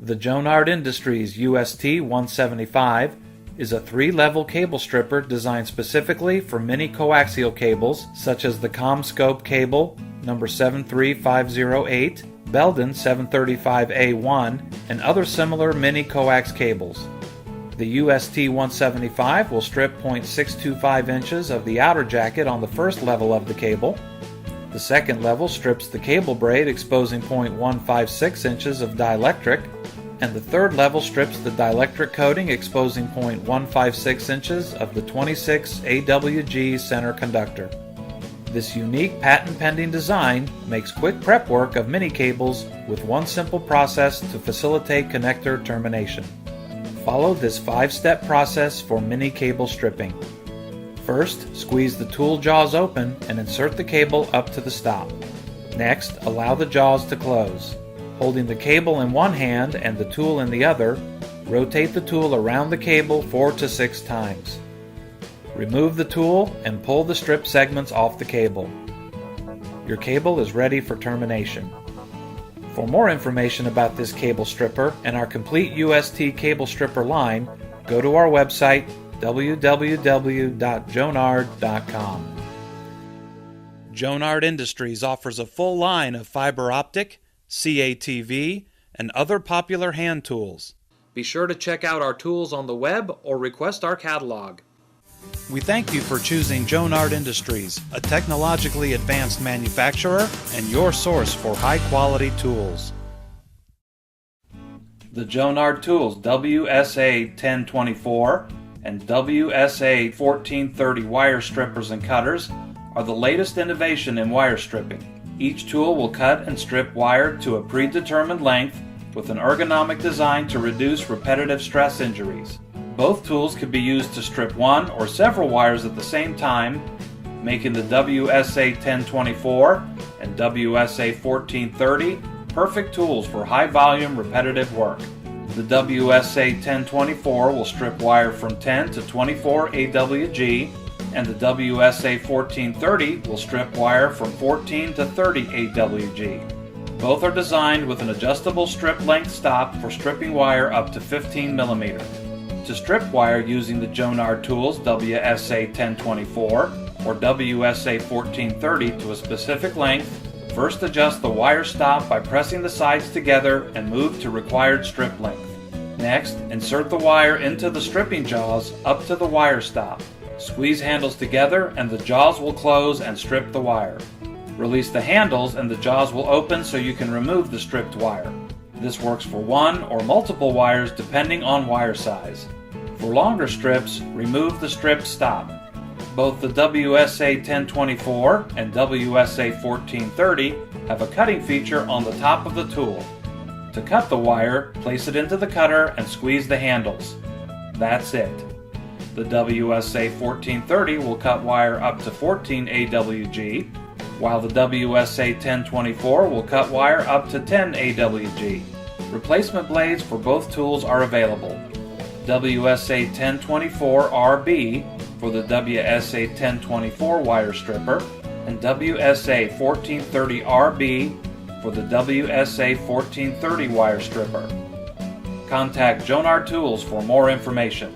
The Jonard Industries UST-175 is a 3-level cable stripper designed specifically for mini coaxial cables such as the CommScope cable number 73508, Belden 735A1, and other similar mini coax cables. The UST-175 will strip 0.625 inches of the outer jacket on the first level of the cable. The second level strips the cable braid exposing 0.156 inches of dielectric, and the third level strips the dielectric coating exposing 0.156 inches of the 26 AWG center conductor. This unique patent-pending design makes quick prep work of mini cables with one simple process to facilitate connector termination. Follow this 5-step process for mini cable stripping. First, squeeze the tool jaws open and insert the cable up to the stop. Next, allow the jaws to close. Holding the cable in one hand and the tool in the other, rotate the tool around the cable 4 to 6 times. Remove the tool and pull the strip segments off the cable. Your cable is ready for termination. For more information about this cable stripper and our complete UST cable stripper line, go to our website www.jonard.com. Jonard Industries offers a full line of fiber optic, CATV, and other popular hand tools. Be sure to check out our tools on the web or request our catalog. We thank you for choosing Jonard Industries, a technologically advanced manufacturer and your source for high-quality tools. The Jonard tools WSA-1024 and WSA-1430 wire strippers and cutters are the latest innovation in wire stripping. Each tool will cut and strip wire to a predetermined length with an ergonomic design to reduce repetitive stress injuries. Both tools can be used to strip one or several wires at the same time, making the WSA-1024 and WSA-1430 perfect tools for high-volume repetitive work. The WSA-1024 will strip wire from 10 to 24 AWG, and the WSA-1430 will strip wire from 14 to 30 AWG. Both are designed with an adjustable strip length stop for stripping wire up to 15 mm. To strip wire using the Jonard tools WSA-1024 or WSA-1430 to a specific length, first adjust the wire stop by pressing the sides together and move to required strip length. Next, insert the wire into the stripping jaws up to the wire stop. Squeeze handles together and the jaws will close and strip the wire. Release the handles and the jaws will open so you can remove the stripped wire. This works for one or multiple wires depending on wire size. For longer strips, remove the strip stop. Both the WSA-1024 and WSA-1430 have a cutting feature on the top of the tool. To cut the wire, place it into the cutter and squeeze the handles. That's it. The WSA-1430 will cut wire up to 14 AWG, while the WSA-1024 will cut wire up to 10 AWG. Replacement blades for both tools are available. WSA-1024RB for the WSA-1024 wire stripper and WSA-1430RB for the WSA-1430 wire stripper. Contact Jonard Tools for more information.